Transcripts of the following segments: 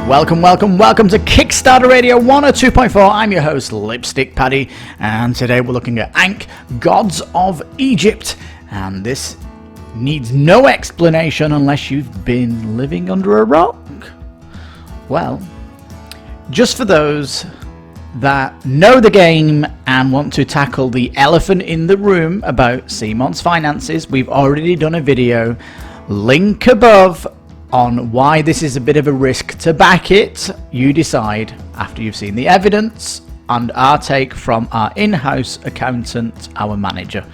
Welcome to Kickstarter Radio 102.4. I'm your host, Lipstick Paddy, and today we're looking at Ankh, Gods of Egypt, and this needs no explanation unless you've been living under a rock. Well, just for those that know the game and want to tackle the elephant in the room about CMON's finances, we've already done a video, link above, on why this is a bit of a risk to back it. You decide after you've seen the evidence and our take from our in-house accountant, our manager.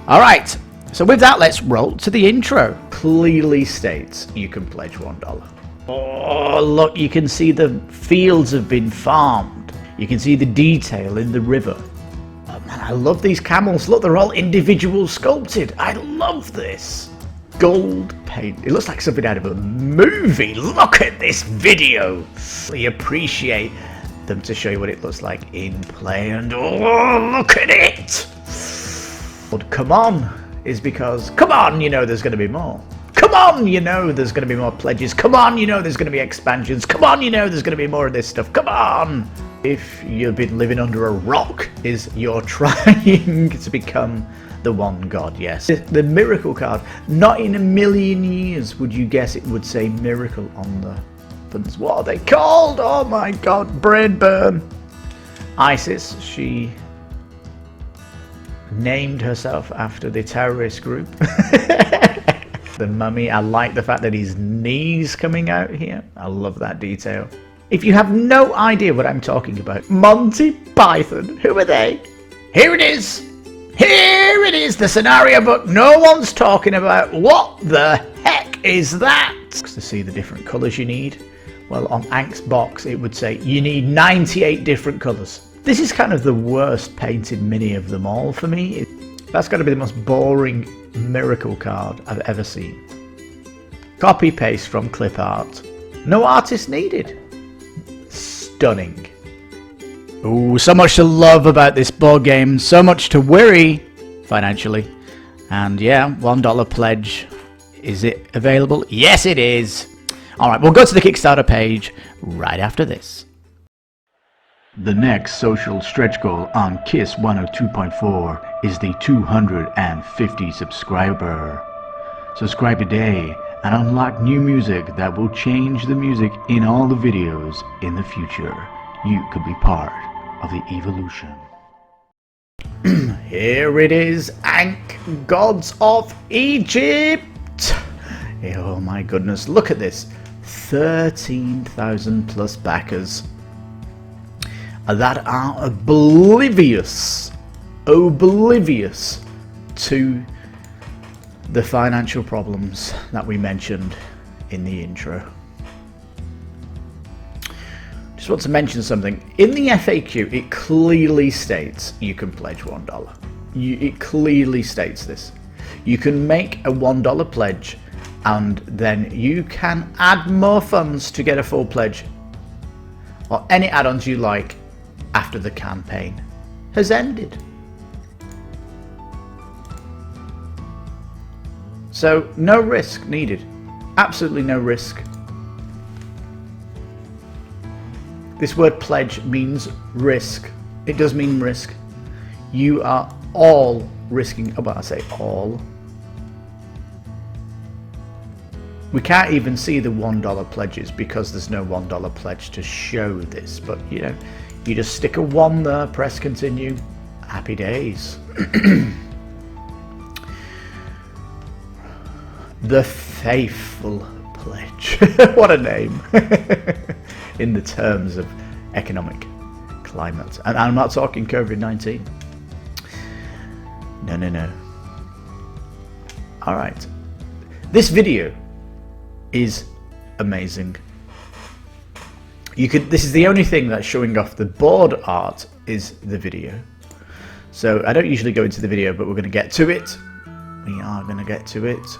Alright, so with that, let's roll to the intro. Clearly states you can pledge $1. Oh, look, you can see the fields have been farmed. You can see the detail in the river. Oh man, I love these camels. Look, they're all individual sculpted. I love this. Gold paint. It looks like something out of a movie. Look at this video. We appreciate them to show you what it looks like in play, and oh, look at it. But come on is because, come on, you know there's going to be more. Come on, you know there's going to be more pledges. Come on, you know there's going to be expansions. Come on, you know there's going to be more of this stuff. Come on. If you've been living under a rock, is you're trying to become the one god, yes. The miracle card, not in a million years would you guess it would say miracle on the buttons. What are they called? Oh my god, brain burn. ISIS, she named herself after the terrorist group. The mummy, I like the fact that his knees coming out here. I love that detail. If you have no idea what I'm talking about, Monty Python, who are they? Here it is. Here it is, the scenario book no one's talking about. What the heck is that? To see the different colours you need, well, on Ankh's box it would say you need 98 different colours. This is kind of the worst painted mini of them all for me. That's got to be the most boring miracle card I've ever seen. Copy paste from clip art. No artist needed. Stunning. Ooh, so much to love about this board game, so much to worry financially. And yeah, $1 pledge. Is it available? Yes, it is. Alright, we'll go to the Kickstarter page right after this. The next social stretch goal on KiS 102.4 is the 250 subscriber. Subscribe today and unlock new music that will change the music in all the videos in the future. You could be part of the evolution. Here it is, Ankh, Gods of Egypt. Oh my goodness, look at this. 13,000 plus backers that are oblivious to the financial problems that we mentioned in the intro. Just want to mention something. In the FAQ, it clearly states you can pledge $1. It clearly states this. You can make a $1 pledge and then you can add more funds to get a full pledge or any add-ons you like after the campaign has ended. So no risk needed. Absolutely no risk. This word pledge means risk. It does mean risk. You are all risking, well, I say all. We can't even see the $1 pledges because there's no $1 pledge to show this, but you know, you just stick a 1 there, press continue, happy days. The Faithful Pledge. What a name. In the terms of economic climate. And I'm not talking COVID-19. No. Alright. This video is amazing. This is the only thing that's showing off the board art is the video. So I don't usually go into the video, but we're going to get to it. We are going to get to it.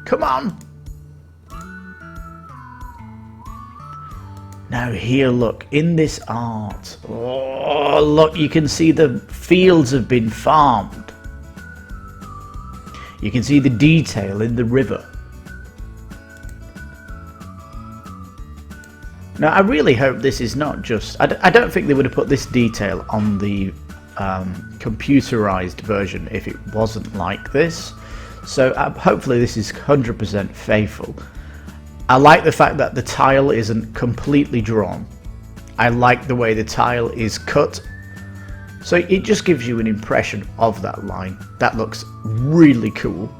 Come on! Now here, look, in this art, oh look, you can see the fields have been farmed. You can see the detail in the river. Now, I really hope this is not just... I don't think they would have put this detail on the computerized version if it wasn't like this. So hopefully this is 100% faithful. I like the fact that the tile isn't completely drawn. I like the way the tile is cut. So it just gives you an impression of that line. That looks really cool.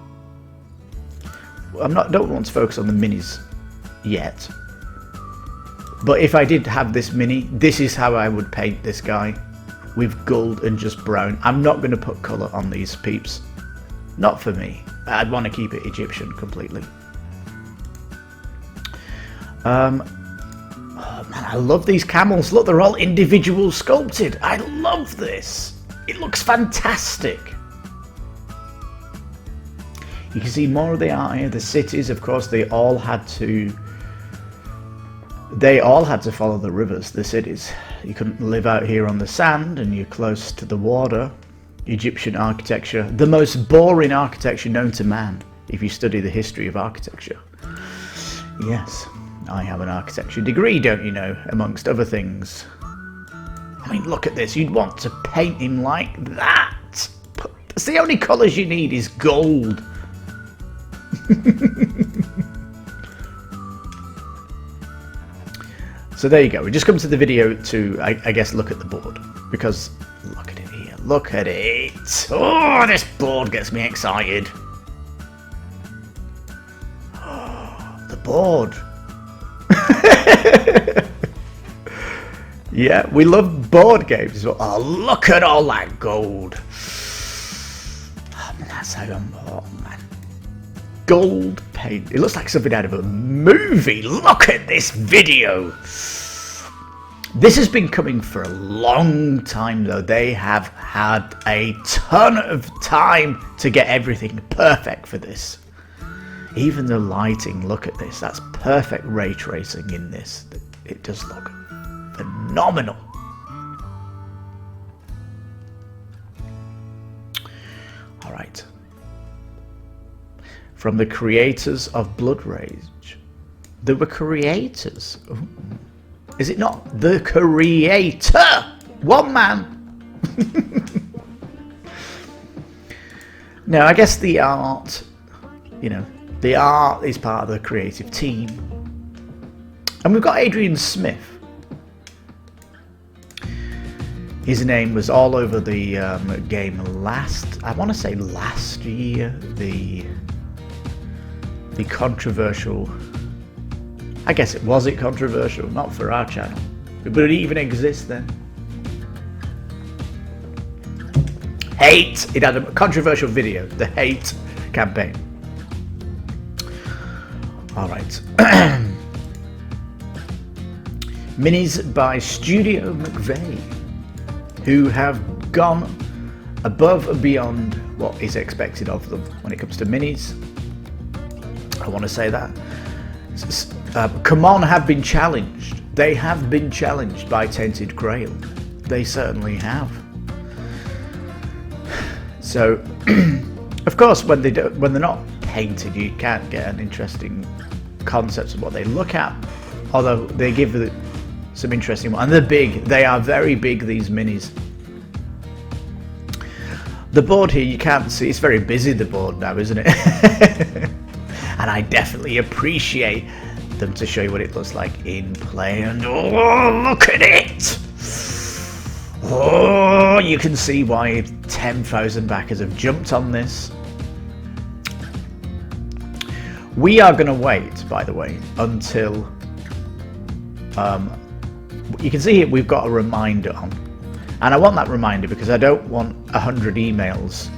Don't want to focus on the minis yet. But if I did have this mini, this is how I would paint this guy. With gold and just brown. I'm not going to put colour on these peeps. Not for me. I'd want to keep it Egyptian completely. Oh man, I love these camels. Look, they're all individual sculpted. I love this. It looks fantastic. You can see more of the art here. The cities, of course, they all had to follow the rivers, the cities. You couldn't live out here on the sand, and you're close to the water. Egyptian architecture, the most boring architecture known to man, if you study the history of architecture. Yes, I have an architecture degree, don't you know, amongst other things. I mean, look at this. You'd want to paint him like that. That's the only colours you need is gold. So there you go. We just come to the video to, I guess, look at the board. Because, look at it here. Look at it. Oh, this board gets me excited. Oh, the board. Yeah, we love board games. Oh, look at all that gold. Oh, man, that's so important, man. Gold paint. It looks like something out of a movie. Look at this video. This has been coming for a long time though. They have had a ton of time to get everything perfect for this. Even the lighting, look at this. That's perfect ray tracing in this. It does look phenomenal. All right. From the creators of Blood Rage. They were creators. Ooh. Is it not the creator? One man. No, I guess the art, you know, the art is part of the creative team. And we've got Adrian Smith. His name was all over the game I want to say last year, the controversial, I guess it controversial, not for our channel, but it even exists then. Hate! It had a controversial video, the hate campaign. Alright. Minis by Studio McVeigh, who have gone above and beyond what is expected of them when it comes to minis. I want to say that. CMON have been challenged. They have been challenged by Tainted Grail. They certainly have. So, of course, when they're not painted, you can't get an interesting concept of what they look at. Although they give some interesting ones, and they're big. They are very big. These minis. The board here, you can't see. It's very busy. The board now, isn't it? And I definitely appreciate them to show you what it looks like in play. And oh, look at it! Oh, you can see why 10,000 backers have jumped on this. We are going to wait, by the way, until you can see here we've got a reminder on, and I want that reminder because I don't want 100 emails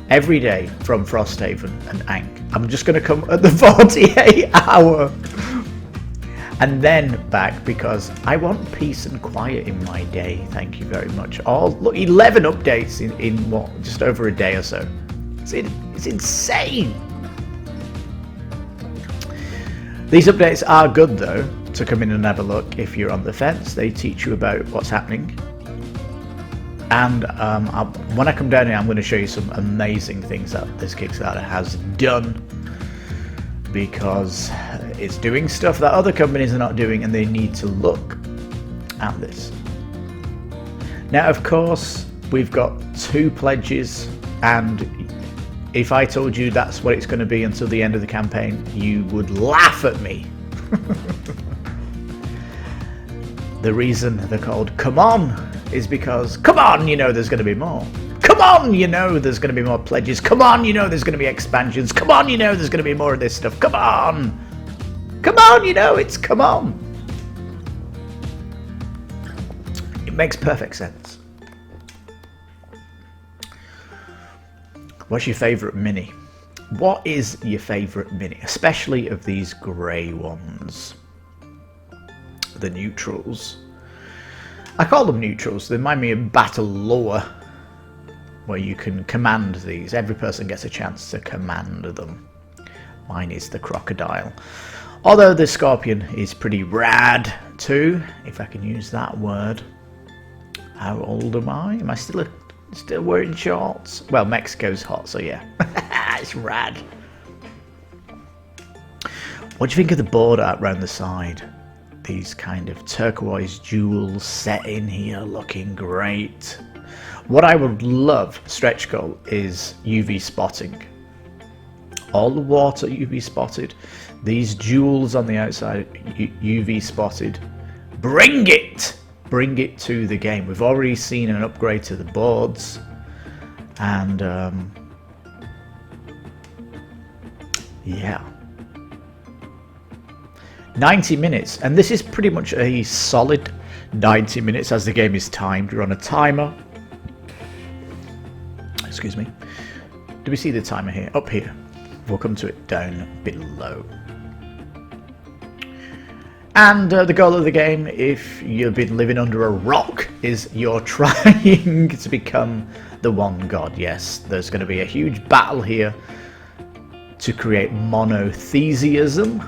every day from Frosthaven and Ankh. I'm just going to come at the 48 hour and then back because I want peace and quiet in my day. Thank you very much. Oh, look, 11 updates in what, just over a day or so. It's insane. These updates are good though, to come in and have a look if you're on the fence. They teach you about what's happening. And when I come down here, I'm going to show you some amazing things that this Kickstarter has done. because it's doing stuff that other companies are not doing, and they need to look at this. Now, of course, we've got 2 pledges, and if I told you that's what it's going to be until the end of the campaign, you would laugh at me. The reason they're called Come On is because, come on, you know there's going to be more. Come on, you know there's going to be more pledges. Come on, you know there's going to be expansions. Come on, you know there's going to be more of this stuff. Come on. Come on, you know it's come on. It makes perfect sense. What's your favourite mini? What is your favourite mini? Especially of these grey ones. The neutrals. I call them neutrals. They remind me of Battle Lore, where you can command these. Every person gets a chance to command them. Mine is the crocodile. Although the scorpion is pretty rad too, if I can use that word. How old am I? Am I still wearing shorts? Well, Mexico's hot, so yeah. It's rad. What do you think of the board art around the side? These kind of turquoise jewels set in here, looking great. What I would love, stretch goal, is UV spotting. All the water UV spotted. These jewels on the outside UV spotted. Bring it! Bring it to the game. We've already seen an upgrade to the boards. And yeah. 90 minutes, and this is pretty much a solid 90 minutes as the game is timed. You're on a timer. Excuse me. Do we see the timer here? Up here. We'll come to it down below. And the goal of the game, if you've been living under a rock, is you're trying to become the one god. Yes, there's going to be a huge battle here to create monotheism.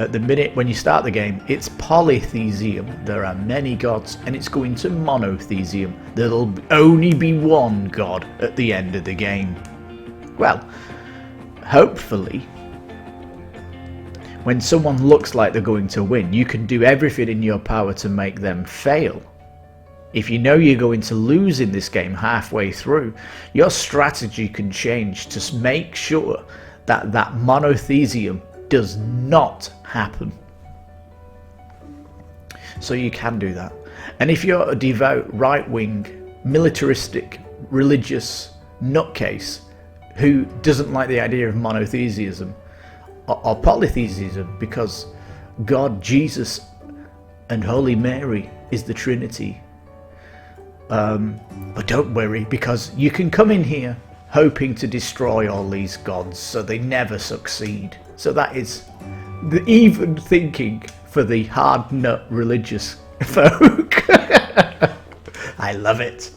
At the minute when you start the game, it's polytheism. There are many gods, and it's going to monotheism. There'll only be one god at the end of the game. Well, hopefully, when someone looks like they're going to win, you can do everything in your power to make them fail. If you know you're going to lose in this game halfway through, your strategy can change to make sure that that monotheism does not happen. So you can do that. And if you're a devout, right-wing, militaristic, religious nutcase who doesn't like the idea of monotheism or polytheism, because God, Jesus and Holy Mary is the Trinity, but don't worry, because you can come in here hoping to destroy all these gods so they never succeed. So that is the even thinking for the hard nut religious folk. I love it.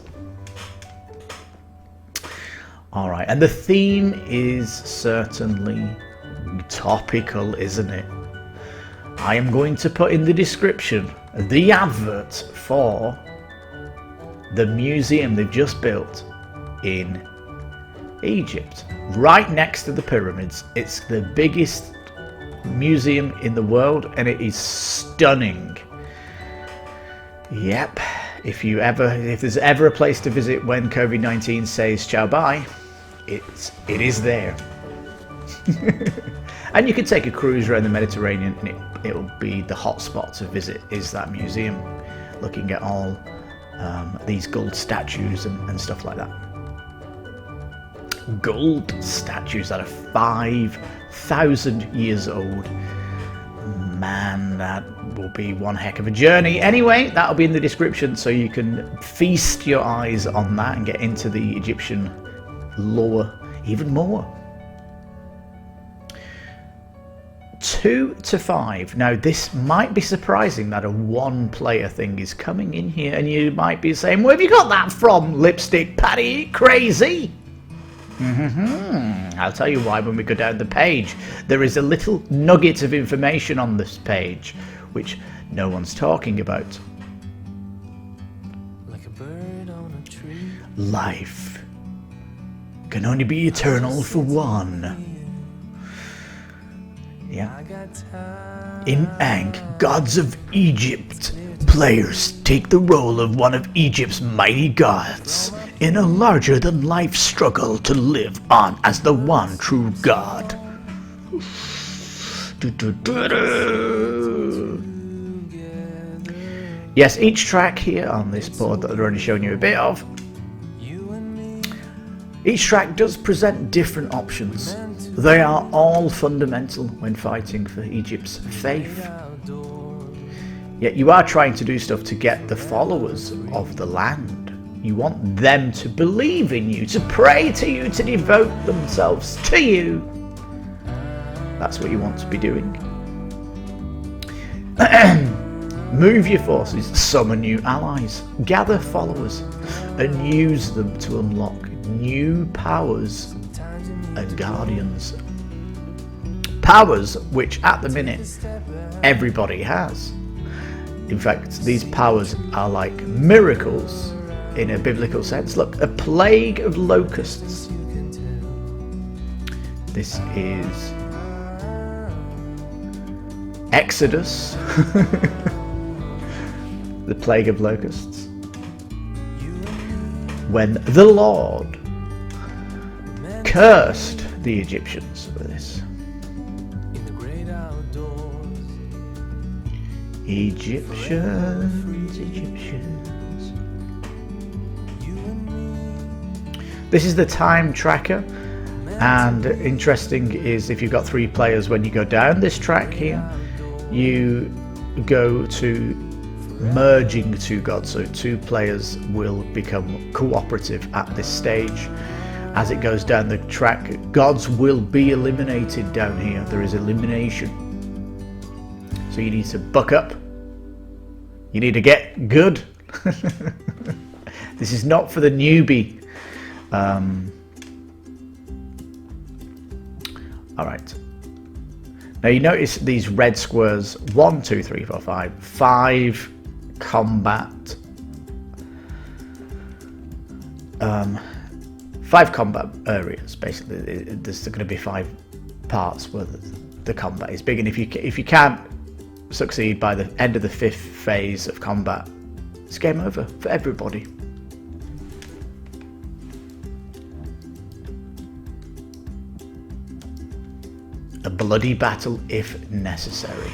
Alright, and the theme is certainly topical, isn't it? I am going to put in the description the advert for the museum they've just built in Egypt, right next to the pyramids. It's the biggest museum in the world, and it is stunning. Yep, if there's ever a place to visit when COVID-19 says ciao bye, it is there. And you can take a cruise around the Mediterranean, and it'll be the hot spot to visit is that museum, looking at all these gold statues and stuff like that. Gold statues that are 5,000 years old. Man, that will be one heck of a journey. Anyway, that'll be in the description, so you can feast your eyes on that and get into the Egyptian lore even more. 2 to 5. Now, this might be surprising that a one-player thing is coming in here, and you might be saying, where have you got that from, Lipstick Paddy? Crazy? I'll tell you why when we go down the page. There is a little nugget of information on this page which no one's talking about. Like a bird on a tree. Life can only be eternal for one. Yeah. In Ankh, Gods of Egypt, players take the role of one of Egypt's mighty gods in a larger-than-life struggle to live on as the one true god. Yes, each track here on this board that I've already shown you a bit of, each track does present different options. They are all fundamental when fighting for Egypt's faith. Yet you are trying to do stuff to get the followers of the land. You want them to believe in you, to pray to you, to devote themselves to you. That's what you want to be doing. Move your forces, summon new allies, gather followers, and use them to unlock new powers and guardians. Powers which at the minute everybody has. In fact, these powers are like miracles in a biblical sense. Look, a plague of locusts. This is Exodus. The plague of locusts. When the Lord cursed the Egyptians for this. Egyptians. This is the time tracker, and interesting is if you've got 3 players, when you go down this track here, you go to merging 2 gods, so 2 players will become cooperative at this stage. As it goes down the track, gods will be eliminated down here. There is elimination. So you need to buck up. You need to get good. This is not for the newbie. Alright. Now you notice these red squares, 1, 2, 3, 4, 5 combat. 5 combat areas, basically. There's going to be 5 parts where the combat is big, and if you can't succeed by the end of the 5th phase of combat, it's game over for everybody. A bloody battle if necessary.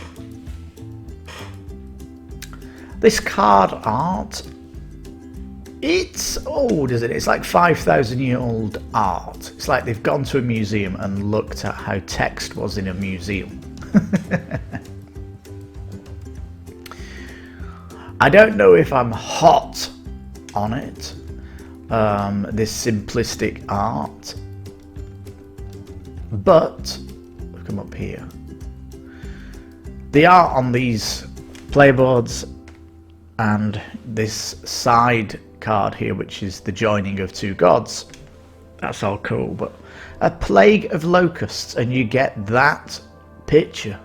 This card art, it's old, isn't it? It's like 5,000-year-old art. It's like they've gone to a museum and looked at how text was in a museum. I don't know if I'm hot on it, this simplistic art, but I've come up here. The art on these playboards and this side card here, which is the joining of 2 gods, that's all cool, but a plague of locusts and you get that picture.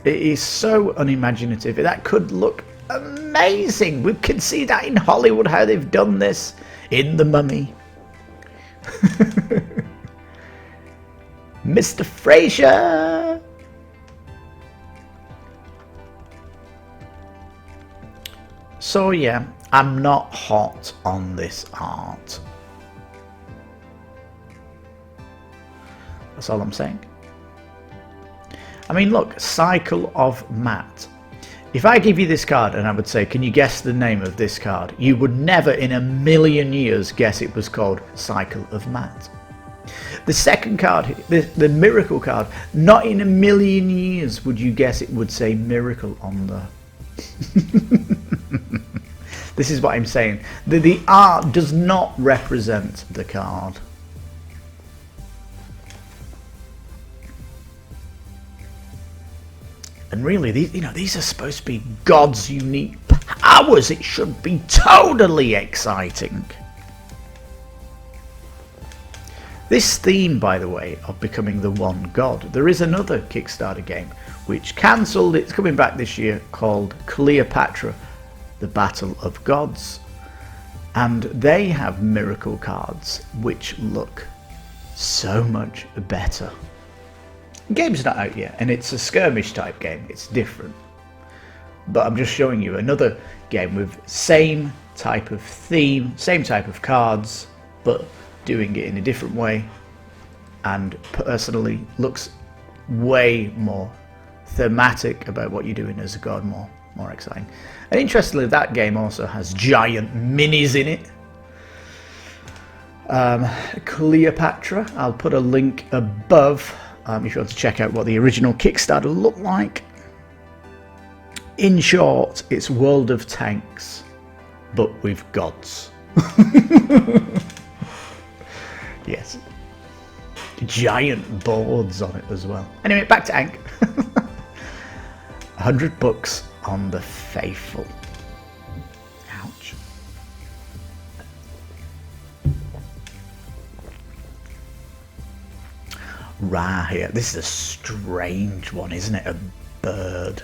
It is so unimaginative. That could look amazing. We can see that in Hollywood, how they've done this in The Mummy. Mr. Fraser. So yeah, I'm not hot on this art. That's all I'm saying. I mean, look, Cycle of Matt. If I give you this card and I would say, can you guess the name of this card? You would never in a million years guess it was called Cycle of Matt. The second card, the Miracle card, not in a million years would you guess it would say Miracle on the... This is what I'm saying. The art does not represent the card. And really, these are supposed to be God's unique powers. It should be totally exciting. This theme, by the way, of becoming the one God, there is another Kickstarter game which cancelled. It's coming back this year, called Cleopatra, the Battle of Gods. And they have miracle cards which look so much better. The game's not out yet, and it's a skirmish type game. It's different. But I'm just showing you another game with same type of theme, same type of cards, but doing it in a different way, and personally looks way more thematic about what you're doing as a god, more exciting. And interestingly, that game also has giant minis in it. Cleopatra, I'll put a link above if you want to check out what the original Kickstarter looked like. In short, it's World of Tanks, but with gods. Yes. Giant boards on it as well. Anyway, back to Ankh. 100 bucks on the faithful. Ouch. Ra here. This is a strange one, isn't it? A bird.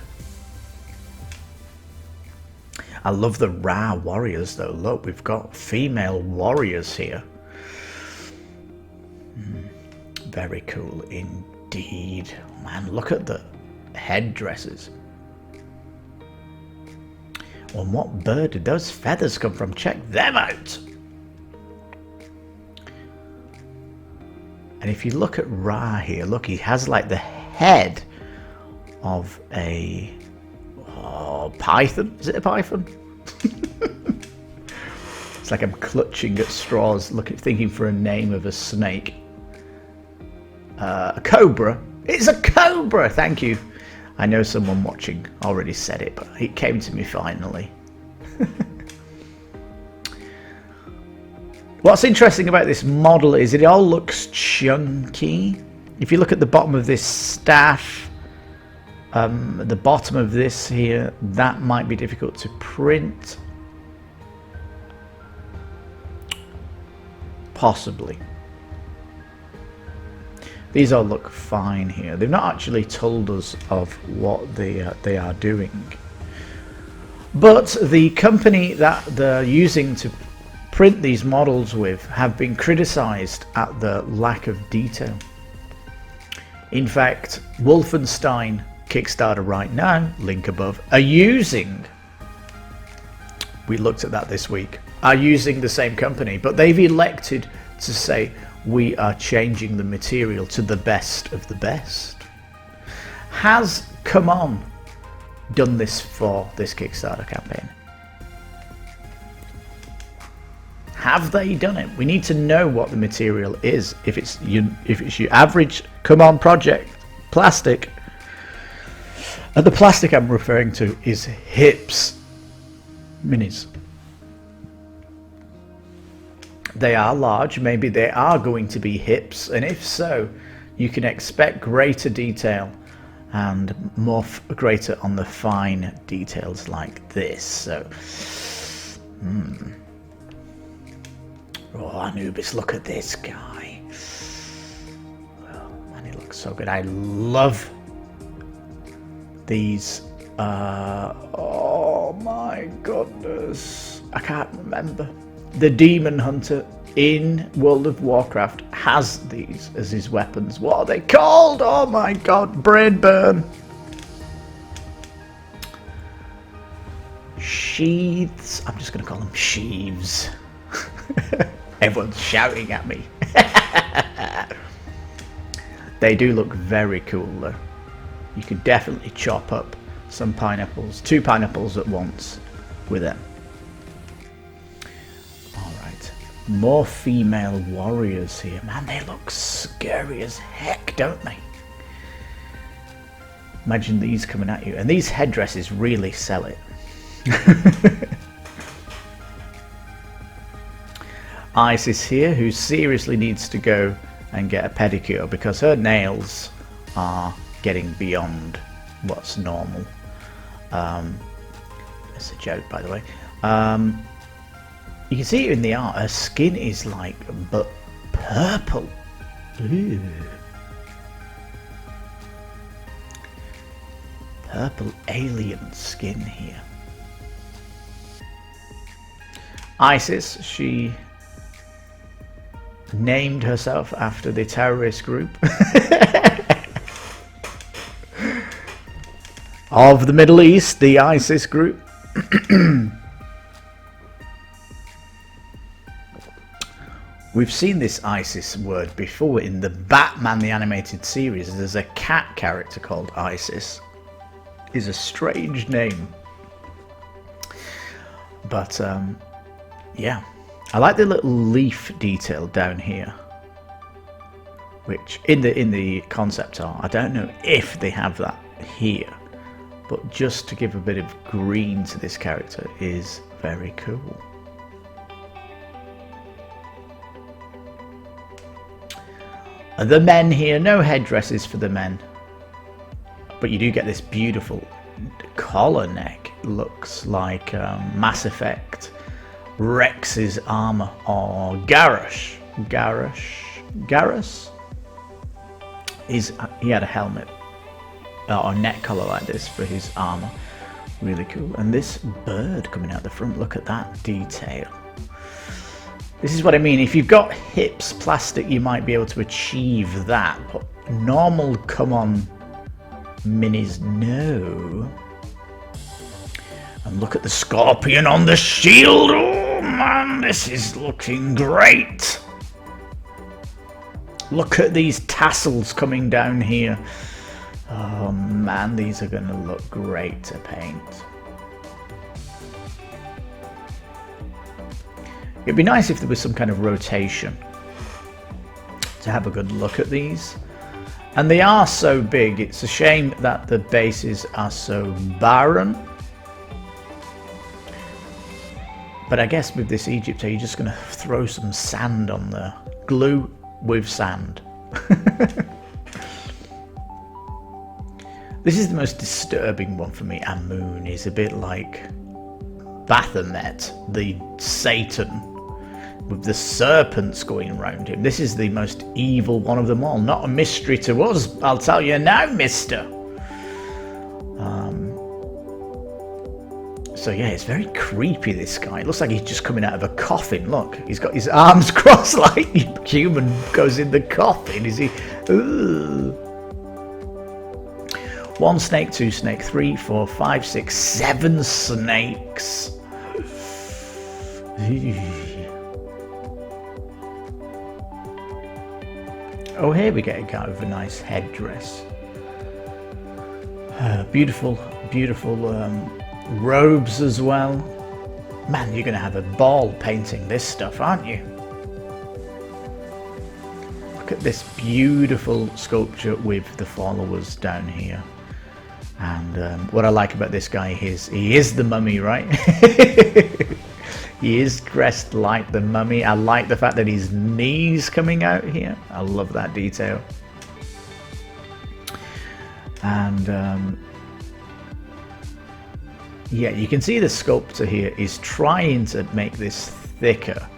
I love the Ra warriors though. Look, we've got female warriors here. Very cool indeed. Man, look at the headdresses. Well, what bird did those feathers come from? Check them out. And if you look at Ra here, look, he has like the head of a python. Is it a python? It's like I'm clutching at straws, thinking for a name of a snake. A cobra. It's a cobra. Thank you. I know someone watching already said it, but it came to me finally. What's interesting about this model is it all looks chunky. If you look at the bottom of this staff, at the bottom of this here, that might be difficult to print. Possibly. These all look fine here. They've not actually told us of what they are doing. But the company that they're using to print these models with have been criticized at the lack of detail. In fact, Wolfenstein Kickstarter right now, link above, are using, we looked at that this week, are using the same company, but they've elected to say, we are changing the material to the best of the best. Has CMON done this for this Kickstarter campaign? Have they done it? We need to know what the material is. If it's your average CMON project plastic, and the plastic I'm referring to is hips minis. They are large, maybe they are going to be hips, and if so, you can expect greater detail and more greater on the fine details like this. So, oh, Anubis, look at this guy. Oh, man, he looks so good. I love these. Oh my goodness, I can't remember. The Demon Hunter in World of Warcraft has these as his weapons. What are they called? Oh my god, brain burn. Sheaths. I'm just going to call them sheaves. Everyone's shouting at me. They do look very cool though. You could definitely chop up some pineapples, 2 pineapples at once with them. More female warriors here. Man, they look scary as heck, don't they? Imagine these coming at you. And these headdresses really sell it. Isis here, who seriously needs to go and get a pedicure because her nails are getting beyond what's normal. That's a joke, by the way. You can see it in the art, her skin is like, but purple. Ooh. Purple alien skin here. Isis, she named herself after the terrorist group. of the Middle East, the ISIS group. We've seen this ISIS word before in the Batman the Animated Series. There's a cat character called Isis. It's a strange name. But, yeah. I like the little leaf detail down here. Which, in the concept art, I don't know if they have that here. But just to give a bit of green to this character is very cool. The men here, no headdresses for the men, but you do get this beautiful collar neck. Looks like Mass Effect Rex's armor, or Garrus. He had a helmet or neck collar like this for his armor. Really cool. And this bird coming out the front, look at that detail. This is what I mean. If you've got hips plastic, you might be able to achieve that, but normal CMON minis, no. And look at the scorpion on the shield. Oh man, this is looking great. Look at these tassels coming down here. Oh man, these are going to look great to paint. It'd be nice if there was some kind of rotation to have a good look at these. And they are so big, it's a shame that the bases are so barren. But I guess with this Egypt, are you just going to throw some sand on there? Glue with sand. This is the most disturbing one for me. Amun is a bit like Baphomet, the Satan, with the serpents going around him. This is the most evil one of them all. Not a mystery to us, I'll tell you now, mister. So yeah, it's very creepy, this guy. It looks like he's just coming out of a coffin. Look, he's got his arms crossed like human goes in the coffin. Is he? Ooh. 1 snake, 2 snake, 3, 4, 5, 6, 7 snakes. Oh, here we get a guy with a nice headdress. Beautiful, beautiful robes as well. Man, you're going to have a ball painting this stuff, aren't you? Look at this beautiful sculpture with the followers down here. And what I like about this guy is he is the mummy, right? He is dressed like the mummy. I like the fact that his knees coming out here. I love that detail. And yeah, you can see the sculptor here is trying to make this thicker.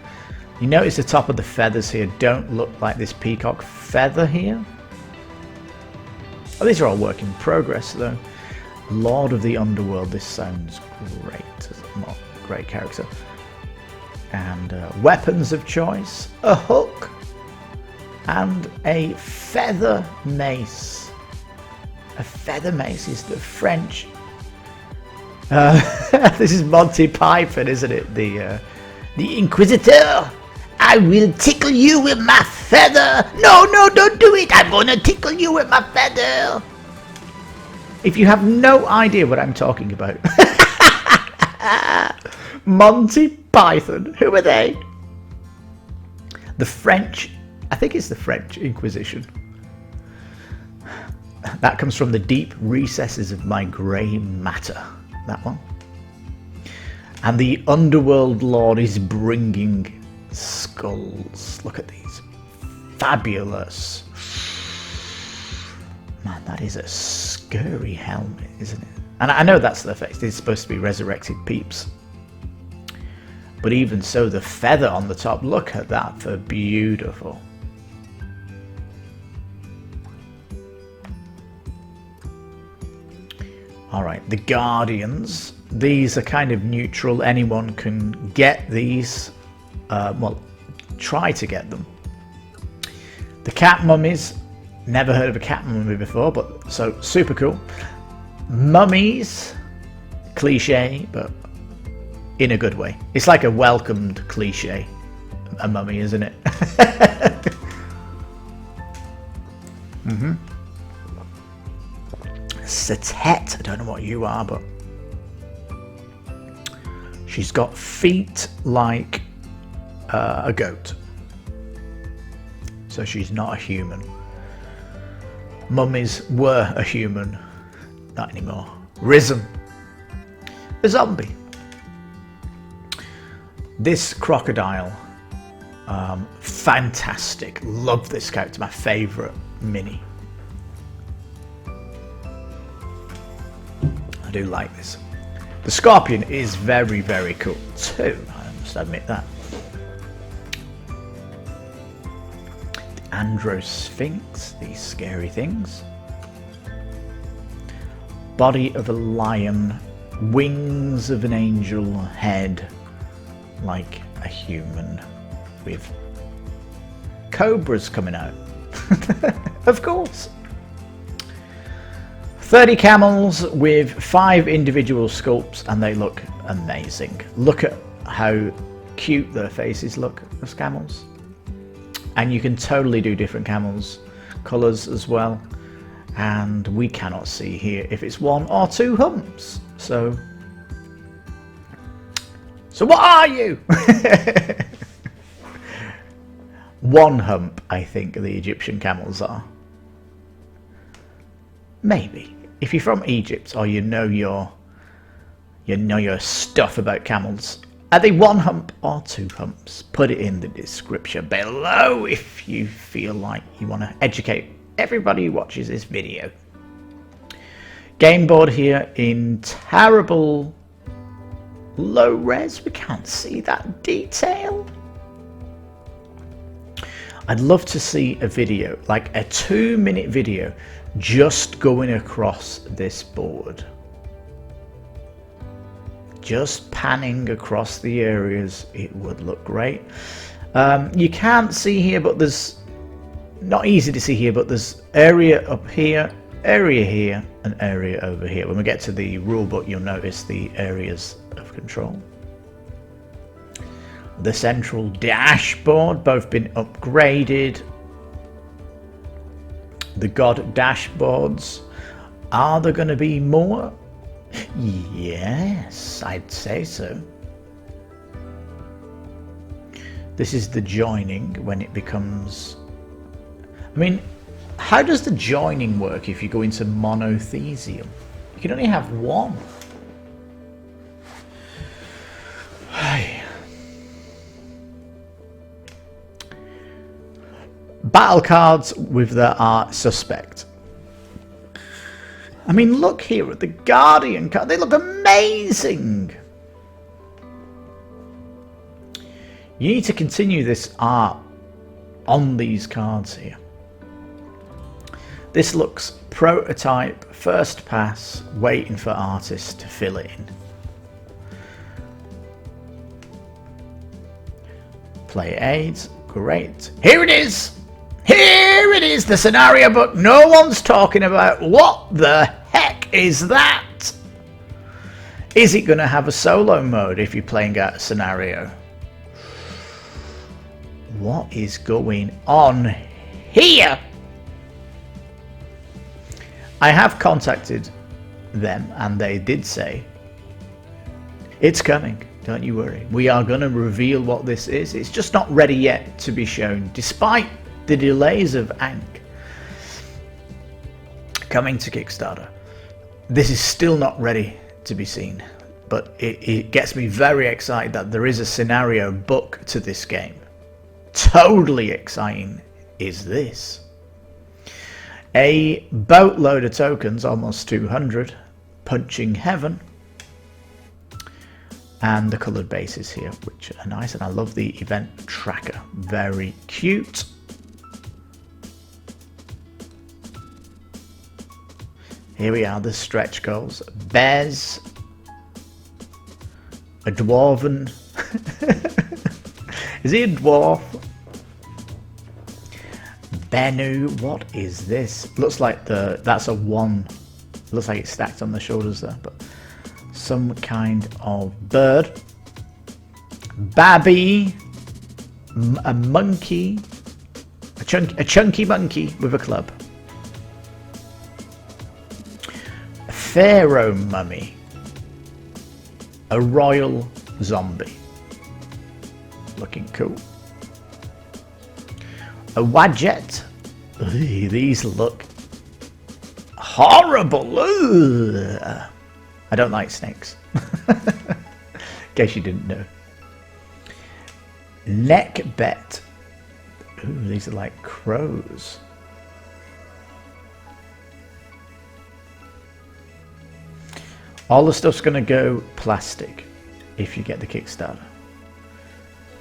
You notice the top of the feathers here don't look like this peacock feather here. Oh, these are all work in progress though. Lord of the Underworld, this sounds great. Well, great character. And weapons of choice, a hook, and a feather mace. A feather mace is the French. This is Monty Python, isn't it? The Inquisitor. I will tickle you with my feather. No, no, don't do it. I'm gonna tickle you with my feather. If you have no idea what I'm talking about. Monty Python. Who are they? The French. I think it's the French Inquisition. That comes from the deep recesses of my grey matter. That one. And the Underworld Lord is bringing skulls. Look at these. Fabulous. Man, that is a scary helmet, isn't it? And I know that's the effect. It's supposed to be resurrected peeps. But even so, the feather on the top, look at that for beautiful. Alright, the Guardians. These are kind of neutral. Anyone can get these. Well, try to get them. The cat mummies. Never heard of a cat mummy before, but so super cool. Mummies. Cliche, but in a good way. It's like a welcomed cliche. A mummy, isn't it? Satet. I don't know what you are, but she's got feet like a goat. So she's not a human. Mummies were a human. Not anymore. Risen. A zombie. This crocodile. Fantastic. Love this character. My favourite mini. I do like this. The scorpion is very, very cool too. I must admit that. The Androsphinx, these scary things. Body of a lion, wings of an angel, head like a human with cobras coming out. Of course. 30 camels with 5 individual sculpts, and they look amazing. Look at how cute their faces look as camels. And you can totally do different camels colours as well. And we cannot see here if it's 1 or 2 humps. So what are you? 1 hump, I think the Egyptian camels are. Maybe. If you're from Egypt or you know your stuff about camels, are they 1 hump or 2 humps? Put it in the description below if you feel like you want to educate everybody who watches this video. Game board here in terrible low res. We can't see that detail. I'd love to see a video, like a 2-minute video, just going across this board. Just panning across the areas, it would look great. You can't see here, but there's, not easy to see here, but there's area up here, area here, and area over here. When we get to the rulebook, you'll notice the areas of control. The central dashboard, both been upgraded. The God dashboards. Are there going to be more? Yes, I'd say so. This is the joining when it becomes... I mean, how does the joining work if you go into monothesium? You can only have 1. Battle cards with the art suspect. I mean, look here at the Guardian card. They look amazing. You need to continue this art on these cards here. This looks prototype, first pass, waiting for artists to fill it in. Player aids, great. Here it is! Here it is, the scenario book no one's talking about. What the heck is that? Is it going to have a solo mode if you're playing out a scenario? What is going on here? I have contacted them and they did say, it's coming, don't you worry. We are going to reveal what this is. It's just not ready yet to be shown, despite the delays of Ankh coming to Kickstarter. This is still not ready to be seen, but it gets me very excited that there is a scenario book to this game. Totally exciting is this. A boatload of tokens, almost 200, punching heaven, and the coloured bases here, which are nice, and I love the event tracker, very cute. Here we are, the stretch goals. Bez, a dwarven. Is he a dwarf? Bennu, what is this? Looks like that's a 1 Looks like it's stacked on the shoulders there, but some kind of bird. Babby, a monkey, a chunky monkey with a club. A pharaoh mummy. A royal zombie. Looking cool. A wadjet. Ugh, these look horrible. Ugh. I don't like snakes. In case you didn't know. Neck bet. Ooh, these are like crows. All the stuff's going to go plastic if you get the Kickstarter.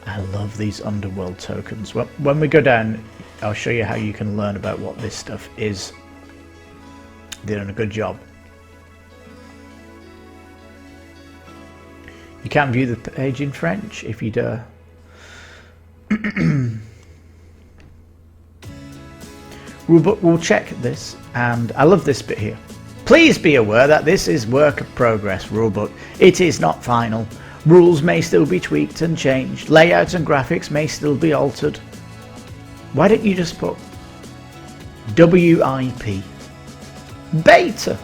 I love these underworld tokens. When we go down, I'll show you how you can learn about what this stuff is. They're doing a good job. You can view the page in French if you dare. We'll check this, and I love this bit here. Please be aware that this is work in progress rulebook. It is not final. Rules may still be tweaked and changed. Layouts and graphics may still be altered. Why don't you just put WIP beta?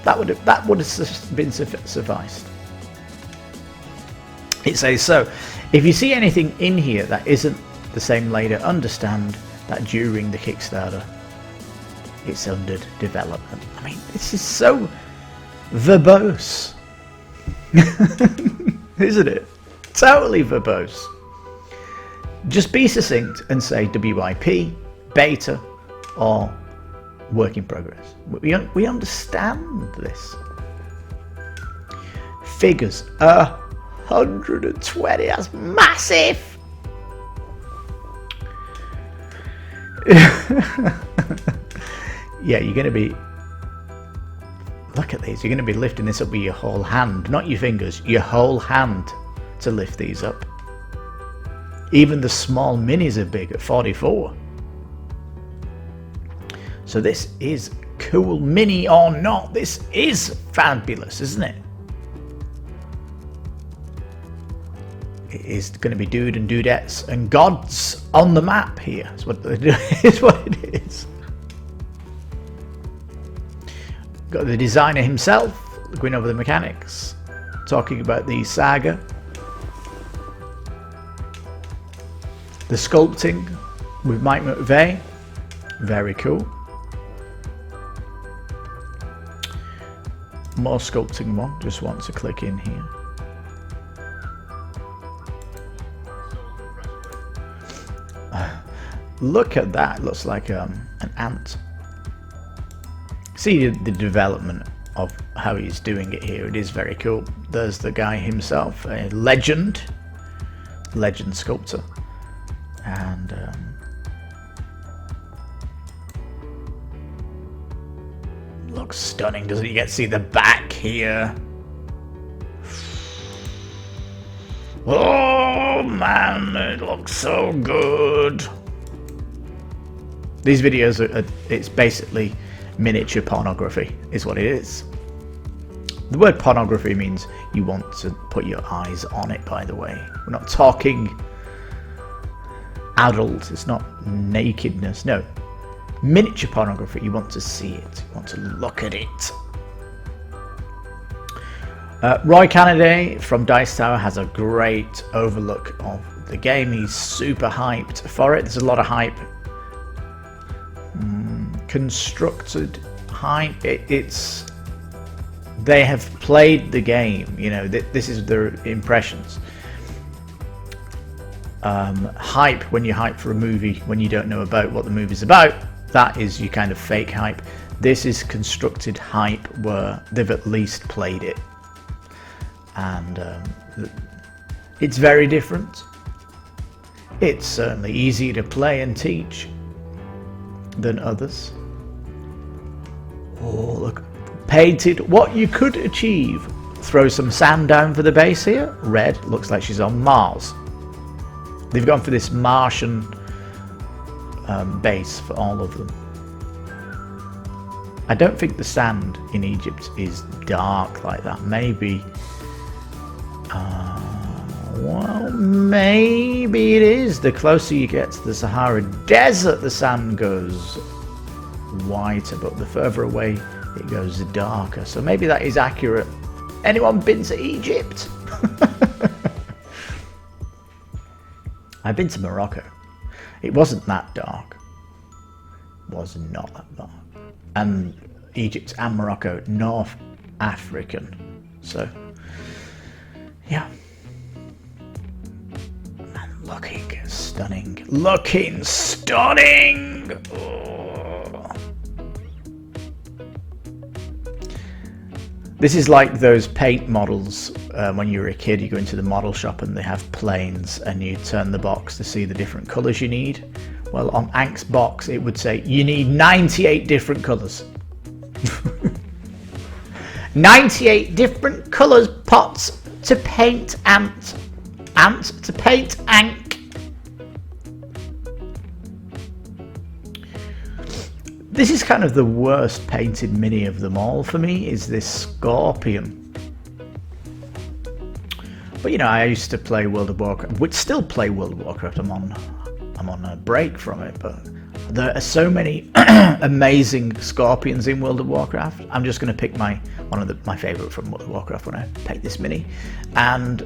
That would have been sufficed. It says so. If you see anything in here that isn't the same later, understand that during the Kickstarter it's under development. I mean, this is so verbose. Isn't it? Totally verbose. Just be succinct and say WIP, beta, or work in progress. We understand this. Figures. 120. That's massive. Yeah, you're going to be... Look at these. You're going to be lifting this up with your whole hand. Not your fingers. Your whole hand to lift these up. Even the small minis are big at 44. So this is cool. Mini or not, this is fabulous, isn't it? It is going to be dude and dudettes and gods on the map here. That's what they're doing. Is what it is. Got the designer himself going over the mechanics, talking about the saga, the sculpting with Mike McVeigh, very cool. More sculpting one, just want to click in here. Look at that, looks like an ant. See the development of how he's doing it here. It is very cool. There's the guy himself, a legend sculptor, and looks stunning, doesn't it? You get to see the back here. Oh man, it looks so good. These videos it's basically miniature pornography is what it is. The word pornography means you want to put your eyes on it, by the way. We're not talking adult, it's not nakedness, no. Miniature pornography, you want to see it, you want to look at it. Roy Kennedy from Dice Tower has a great overlook of the game. He's super hyped for it. There's a lot of hype. Constructed hype. They have played the game. You know, this is their impressions. Hype, when you hype for a movie when you don't know about what the movie's about, that is your kind of fake hype. This is constructed hype where they've at least played it, and it's very different. It's certainly easier to play and teach than others. Oh, look. Painted what you could achieve. Throw some sand down for the base here. Red, looks like she's on Mars. They've gone for this Martian base for all of them. I don't think the sand in Egypt is dark like that. Maybe, well, maybe it is. The closer you get to the Sahara Desert, the sand goes whiter, but the further away it goes darker. So maybe that is accurate. Anyone been to Egypt? I've been to Morocco. It wasn't that dark. It was not that dark. And Egypt and Morocco, North African. So, yeah. And looking stunning. Looking stunning! Oh. This is like those paint models. When you were a kid, you go into the model shop and they have planes and you turn the box to see the different colours you need. Well, on Ankh's box, it would say, you need 98 different colours. 98 different colours pots to paint Ant to paint Ankh. This is kind of the worst painted mini of them all for me, is this scorpion. But you know, I used to play World of Warcraft, would still play World of Warcraft. I'm on a break from it, but there are so many amazing scorpions in World of Warcraft. I'm just going to pick my favorite from World of Warcraft when I paint this mini. And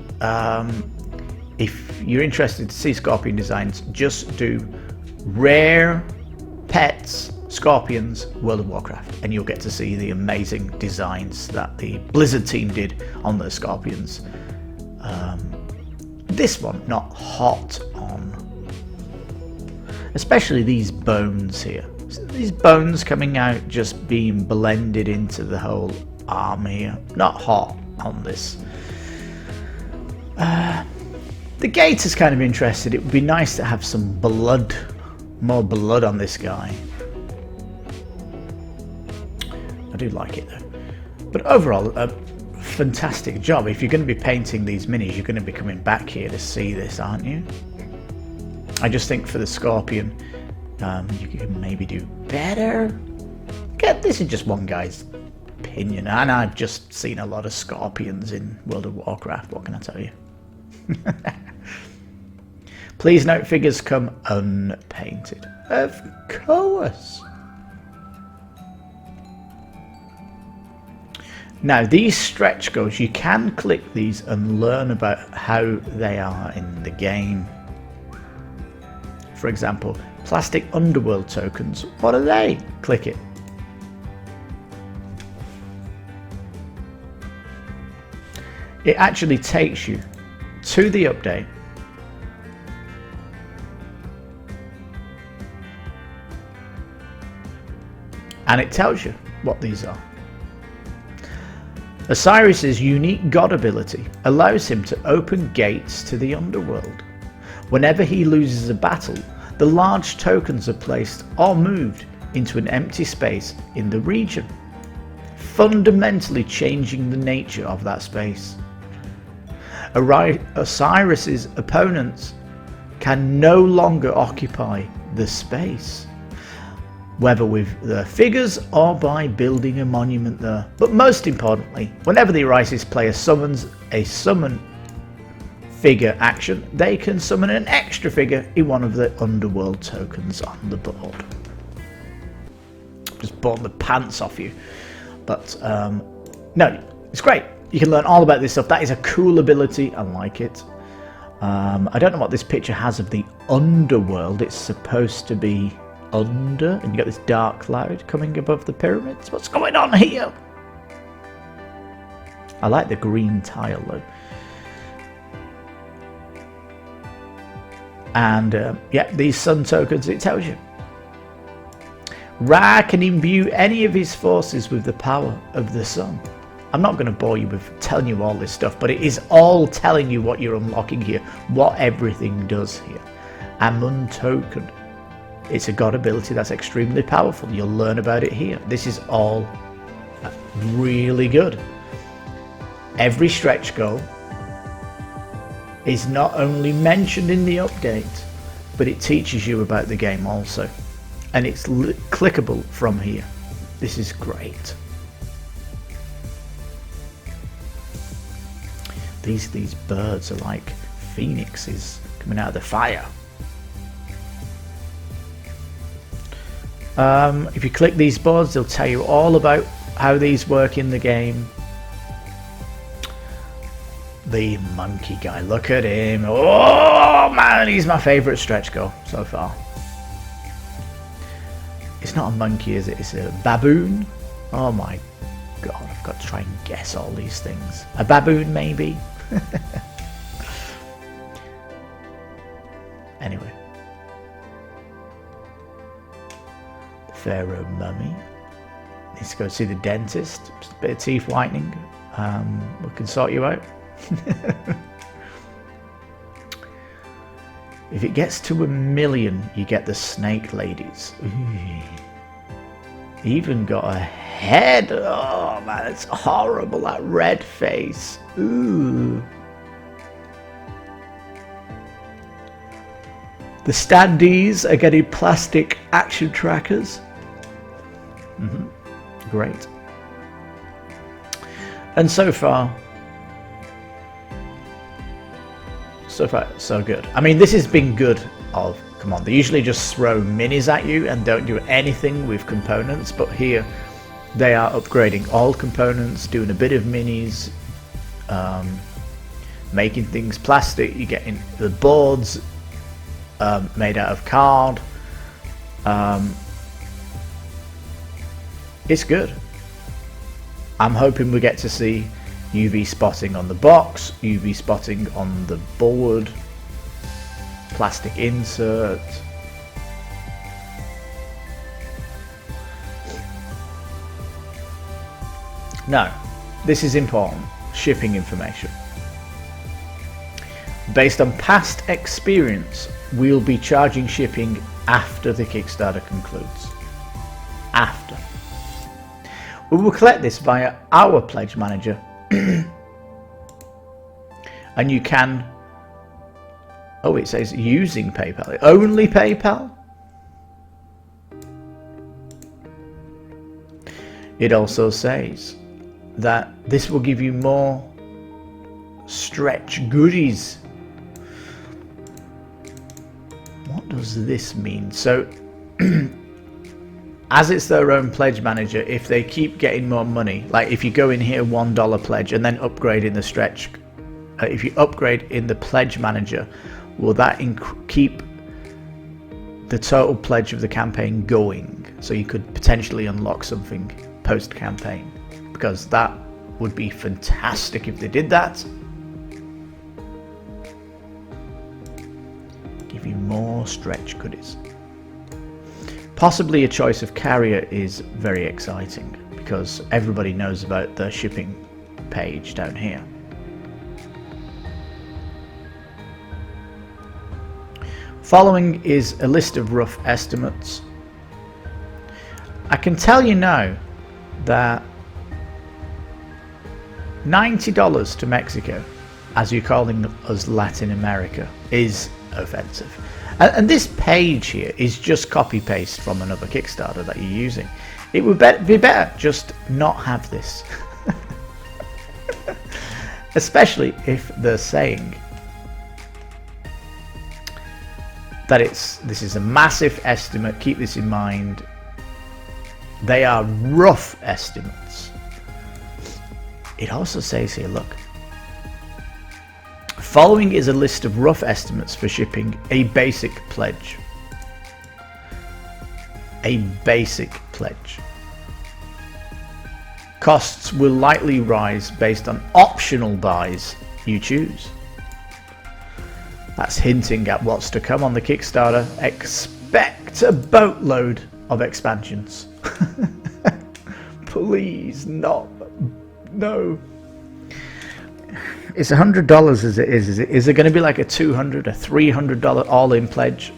if you're interested to see scorpion designs, just do rare pets scorpions World of Warcraft, and you'll get to see the amazing designs that the Blizzard team did on the scorpions. This one not hot on, especially these bones here. These bones coming out, just being blended into the whole arm here. Not hot on this. The gate is kind of interested. It would be nice to have some blood, more blood on this guy. I do like it though. But overall, a fantastic job. If you're going to be painting these minis, you're going to be coming back here to see this, aren't you? I just think for the scorpion, you can maybe do better. This is just one guy's opinion, and I've just seen a lot of scorpions in World of Warcraft. What can I tell you? Please note, figures come unpainted. Of course. Now, these stretch goals, you can click these and learn about how they are in the game. For example, plastic underworld tokens. What are they? Click it. It actually takes you to the update. And it tells you what these are. Osiris's unique god ability allows him to open gates to the underworld. Whenever he loses a battle, the large tokens are placed or moved into an empty space in the region, fundamentally changing the nature of that space. Osiris's opponents can no longer occupy the space, whether with their figures or by building a monument there. But most importantly, whenever the Osiris player summons a summon figure action, they can summon an extra figure in one of the underworld tokens on the board. Just pulling the pants off you. But no, it's great. You can learn all about this stuff. That is a cool ability. I like it. I don't know what this picture has of the underworld. It's supposed to be under, and you got this dark cloud coming above the pyramids. What's going on here? I like the green tile though. And yeah, these sun tokens, it tells you. Ra can imbue any of his forces with the power of the sun. I'm not going to bore you with telling you all this stuff, but it is all telling you what you're unlocking here, what everything does here. Amun token. It's a god ability that's extremely powerful. You'll learn about it here. This is all really good. Every stretch goal is not only mentioned in the update, but it teaches you about the game also. And it's clickable from here. This is great. These birds are like phoenixes coming out of the fire. If you click these boards, they'll tell you all about how these work in the game. The monkey guy, look at him. Oh man, he's my favourite stretch goal so far. It's not a monkey, is it? It's a baboon. Oh my god, I've got to try and guess all these things. A baboon, maybe? Anyway. The Pharaoh mummy. Needs to go see the dentist. Just a bit of teeth whitening. We can sort you out. If it gets to 1 million, you get the snake ladies. Ooh. Even got a head. Oh man, it's horrible, that red face. Ooh. The standees are getting plastic action trackers. Great. And so far, so good. I mean, this has been good of, come on, they usually just throw minis at you and don't do anything with components, but here they are upgrading all components, doing a bit of minis, making things plastic. You're getting the boards made out of card. It's good. I'm hoping we get to see UV spotting on the box, UV spotting on the board, plastic insert. Now, this is important, shipping information. Based on past experience, we'll be charging shipping after the Kickstarter concludes. After. We will collect this via our pledge manager. And you can, oh, it says using PayPal. Only PayPal? It also says that this will give you more stretch goodies. What does this mean? So, as it's their own pledge manager, if they keep getting more money, like if you go in here $1 pledge and then upgrade in the stretch, if you upgrade in the pledge manager, will that keep the total pledge of the campaign going? So you could potentially unlock something post-campaign, because that would be fantastic if they did that. Give you more stretch goodies. Possibly a choice of carrier is very exciting, because everybody knows about the shipping page down here. Following is a list of rough estimates. I can tell you now that $90 to Mexico, as you're calling us Latin America, is offensive. And this page here is just copy paste from another Kickstarter that you're using. It would be better just not have this. Especially if they're saying that this is a massive estimate. Keep this in mind. They are rough estimates. It also says here, look, following is a list of rough estimates for shipping a basic pledge. A basic pledge. Costs will likely rise based on optional buys you choose. That's hinting at what's to come on the Kickstarter. Expect a boatload of expansions. Please, not. No. It's $100 as it is. Is it going to be like a $200, a $300 all-in pledge?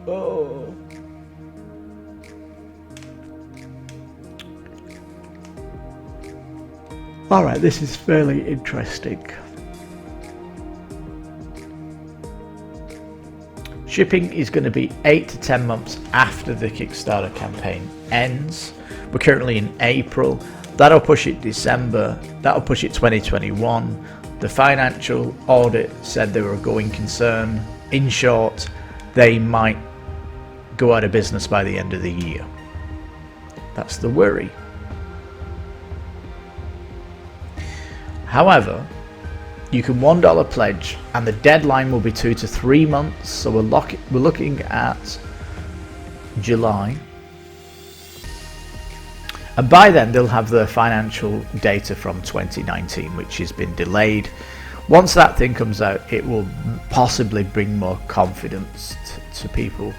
Oh. Alright, this is fairly interesting. Shipping is going to be 8 to 10 months after the Kickstarter campaign ends. We're currently in April. That'll push it December. That'll push it 2021. The financial audit said they were a going concern. In short, they might go out of business by the end of the year. That's the worry. However, you can $1 pledge, and the deadline will be 2 to 3 months. So we're looking at July, and by then they'll have the financial data from 2019, which has been delayed. Once that thing comes out, it will possibly bring more confidence to people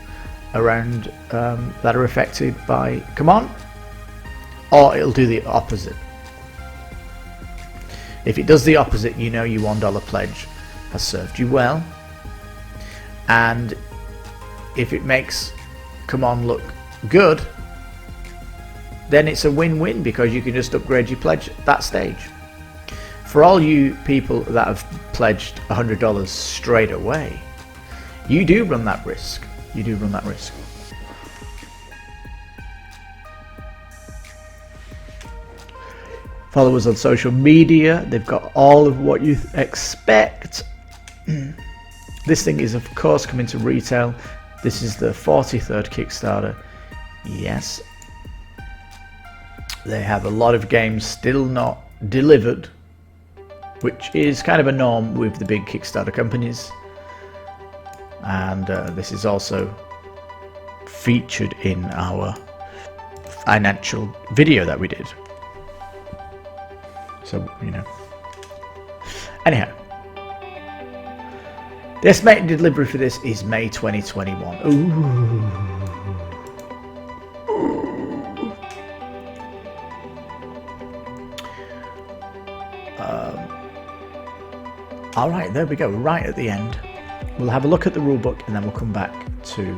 around that are affected by CMON, or it'll do the opposite. If it does the opposite, you know your $1 pledge has served you well, and if it makes CMON look good, then it's a win-win, because you can just upgrade your pledge at that stage. For all you people that have pledged $100 straight away, you do run that risk. You do run that risk. Follow us on social media. They've got all of what you expect. This thing is, of course, coming to retail. This is the 43rd Kickstarter. Yes. They have a lot of games still not delivered, which is kind of a norm with the big Kickstarter companies. And this is also featured in our financial video that we did. So, you know. Anyhow, the estimated delivery for this is May 2021. Ooh. All right, there we go. Right at the end, we'll have a look at the rulebook, and then we'll come back to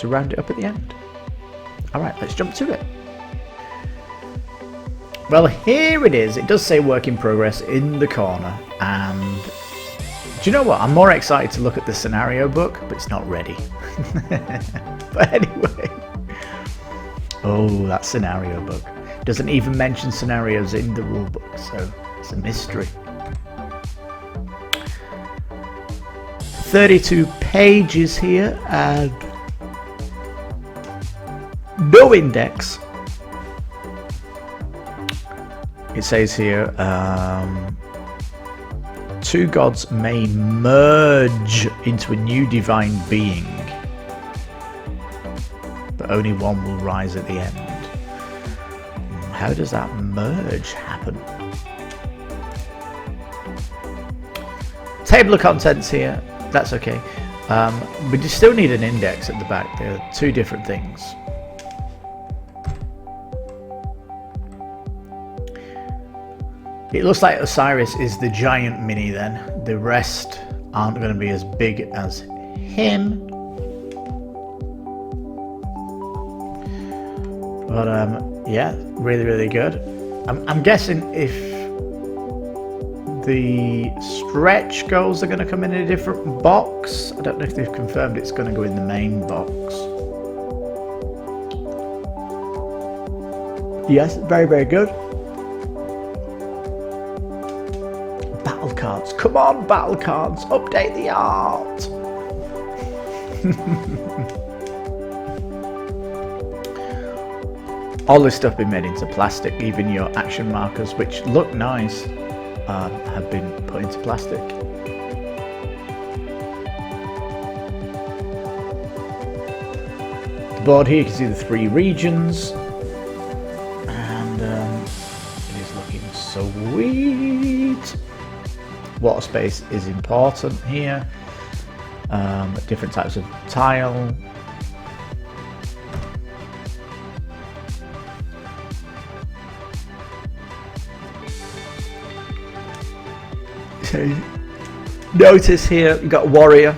round it up at the end. All right, let's jump to it. Well, here it is. It does say work in progress in the corner, and do you know what? I'm more excited to look at the scenario book, but it's not ready. But anyway, oh, that scenario book doesn't even mention scenarios in the rulebook, so it's a mystery. 32 pages here, and no index. It says here, two gods may merge into a new divine being, but only one will rise at the end. How does that merge happen? Table of contents here, that's okay. But you still need an index at the back. There are two different things. It looks like Osiris is the giant mini then. The rest aren't going to be as big as him. But yeah, really, really good. I'm guessing if the stretch goals are going to come in a different box. I don't know if they've confirmed it's going to go in the main box. Yes, very, very good. Battle cards. Come on, battle cards. Update the art. All this stuff been made into plastic. Even your action markers, which look nice, have been put into plastic. The board here, you can see the 3 regions, and it is looking sweet. Water space is important here. Different types of tile. Notice here you've got a warrior.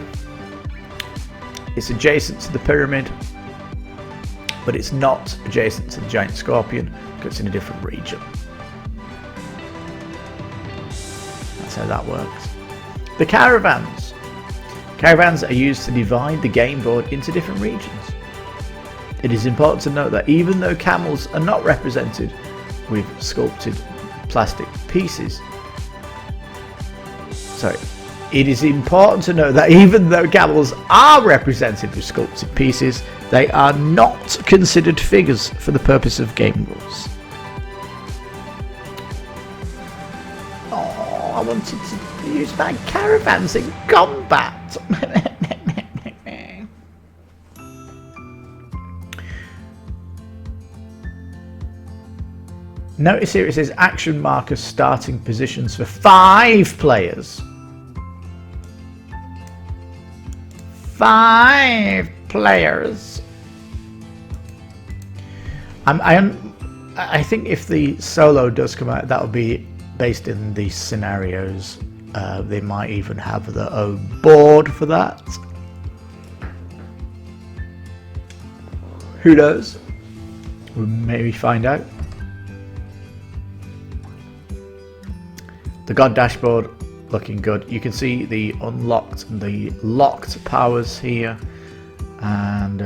It's adjacent to the pyramid, but it's not adjacent to the giant scorpion because it's in a different region. That's how that works. The caravans. Caravans are used to divide the game board into different regions. It is important to note that even though camels are not represented with sculpted plastic pieces, it is important to note that even though camels are represented with sculpted pieces, they are not considered figures for the purpose of game rules. Oh, I wanted to use my caravans in combat. Notice here it says action marker starting positions for 5 players. 5 players. I think if the solo does come out, that'll be based in the scenarios. They might even have their own board for that. Who knows? We'll maybe find out. The God dashboard looking good. You can see the unlocked and the locked powers here, and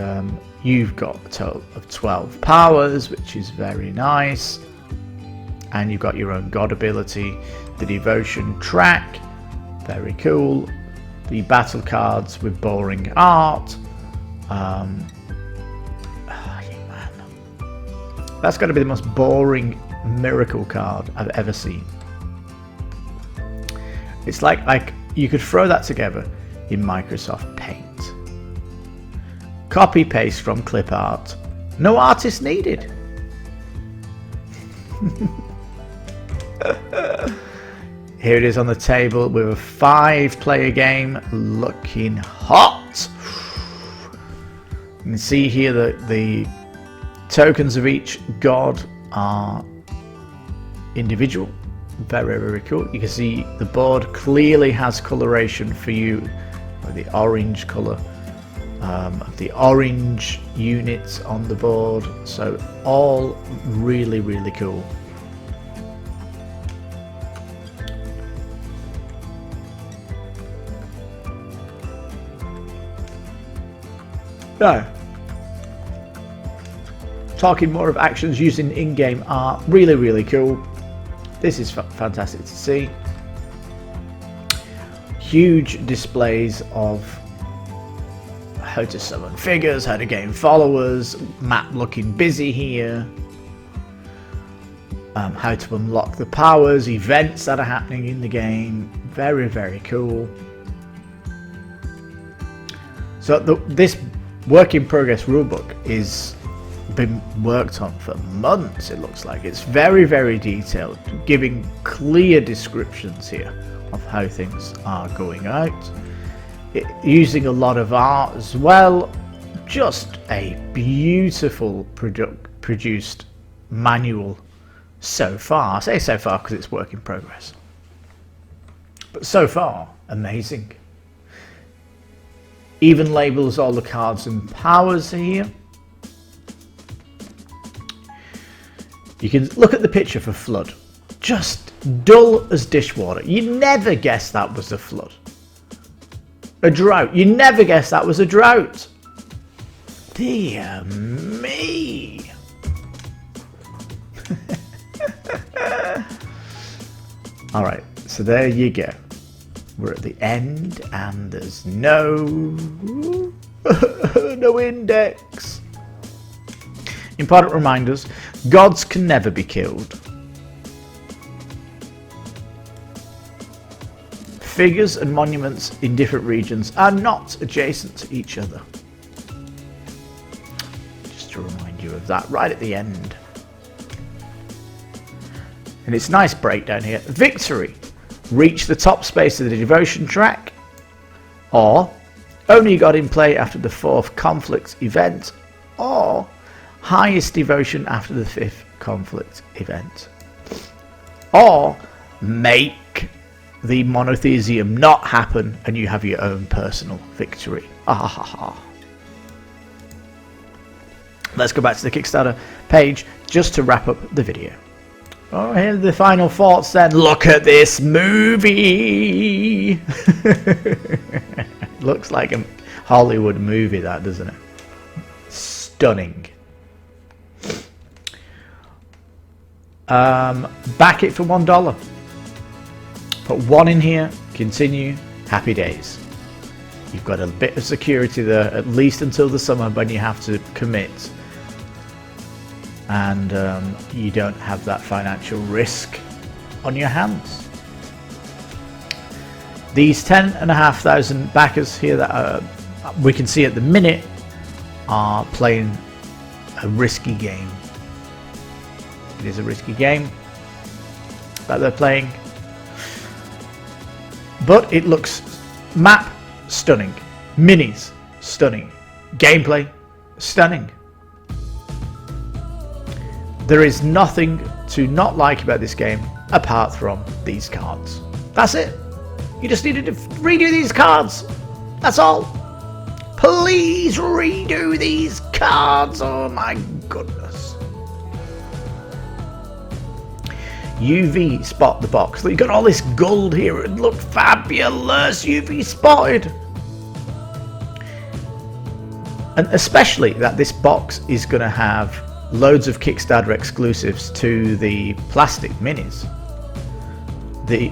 you've got a total of 12 powers, which is very nice. And you've got your own God ability, the devotion track, very cool. The battle cards with boring art. That's got to be the most boring miracle card I've ever seen. It's like you could throw that together in Microsoft Paint. Copy paste from clip art. No artist needed. Here it is on the table with a 5-player game, looking hot. You can see here that the tokens of each god are individual. Very, very cool. You can see the board clearly has coloration for you, with the orange color, the orange units on the board. So all really, really cool. Now, talking more of actions using in-game art, really, really cool. This is fantastic to see. Huge displays of how to summon figures, how to gain followers, map looking busy here, how to unlock the powers, events that are happening in the game. Very, very cool. So this work in progress rulebook is been worked on for months. It looks like it's very, very detailed, giving clear descriptions here of how things are going out, using a lot of art as well. Just a beautiful produced manual so far. I say so far because it's work in progress, but so far amazing. Even labels all the cards and powers here. You can look at the picture for flood. Just dull as dishwater. You never guess that was a flood. A drought. You never guess that was a drought. Dear me. Alright, so there you go. We're at the end and there's no index. Important reminders. Gods can never be killed. Figures and monuments in different regions are not adjacent to each other. Just to remind you of that right at the end. And it's a nice breakdown here. Victory. Reach the top space of the devotion track. Or only God in play after the 4th conflict event. Or highest devotion after the 5th conflict event. Or make the monotheism not happen and you have your own personal victory. Let's go back to the Kickstarter page just to wrap up the video. Oh, here are the final thoughts then. Look at this movie. Looks like a Hollywood movie, that, doesn't it? Stunning. Back it for $1. Put 1 in here. Continue. Happy days. You've got a bit of security there, at least until the summer when you have to commit. And you don't have that financial risk on your hands. These 10,500 backers here that we can see at the minute are playing a risky game. It is a risky game that they're playing, but it looks map stunning, minis stunning, gameplay stunning. There is nothing to not like about this game apart from these cards. That's it. You just needed to redo these cards. That's all. Please redo these cards. Oh my goodness. UV spot the box. You got all this gold here. It looked fabulous. UV spotted. And especially that this box is going to have loads of Kickstarter exclusives to the plastic minis.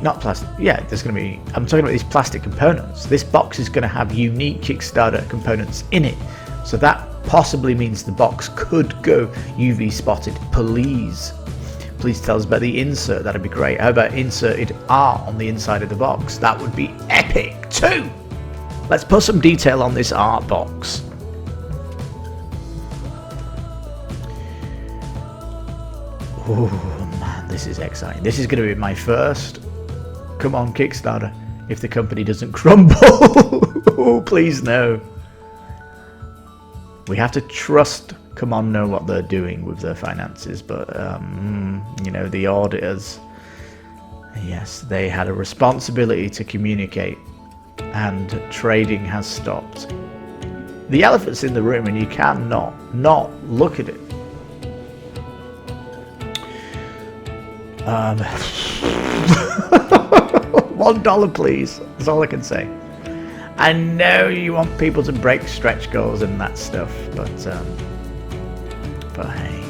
Not plastic, yeah, there's going to be, I'm talking about these plastic components. This box is going to have unique Kickstarter components in it. So that possibly means the box could go UV spotted. Please tell us about the insert. That'd be great. How about inserted art on the inside of the box? That would be epic too. Let's put some detail on this art box. Oh man, this is exciting. This is going to be my first come on Kickstarter if the company doesn't crumble. Oh, please no. We have to trust CMON know what they're doing with their finances, but you know, the auditors, yes, they had a responsibility to communicate, and trading has stopped. The elephant's in the room and you cannot not look at it. $1 please, that's all I can say. I know you want people to break stretch goals and that stuff, but hey,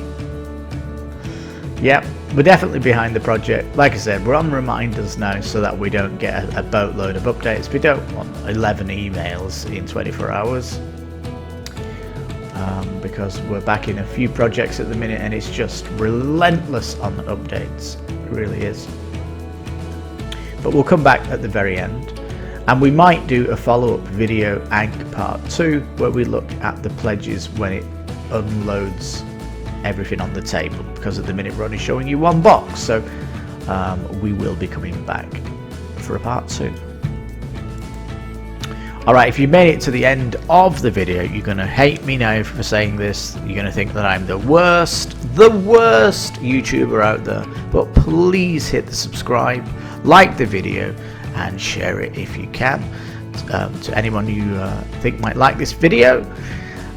yeah, we're definitely behind the project. Like I said, we're on reminders now so that we don't get a boatload of updates. We don't want 11 emails in 24 hours because we're back in a few projects at the minute and it's just relentless on the updates. It really is. But we'll come back at the very end, and we might do a follow-up video, Ankh Part 2, where we look at the pledges when it unloads everything on the table, because at the minute we're only showing you one box, so we will be coming back for a Part 2. Alright, if you made it to the end of the video, you're going to hate me now for saying this. You're going to think that I'm the worst YouTuber out there. But please hit the subscribe, like the video, and share it if you can to anyone you think might like this video.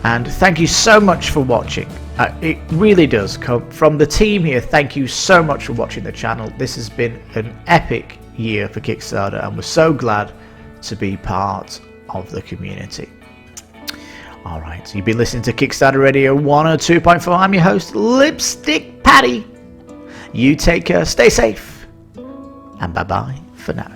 And thank you so much for watching. It really does come from the team here. Thank you so much for watching the channel. This has been an epic year for Kickstarter, and we're so glad to be part of the community. Alright, so you've been listening to Kickstarter Radio 102.4. I'm your host, Lipstick Patty. You take care, stay safe, and bye bye for now.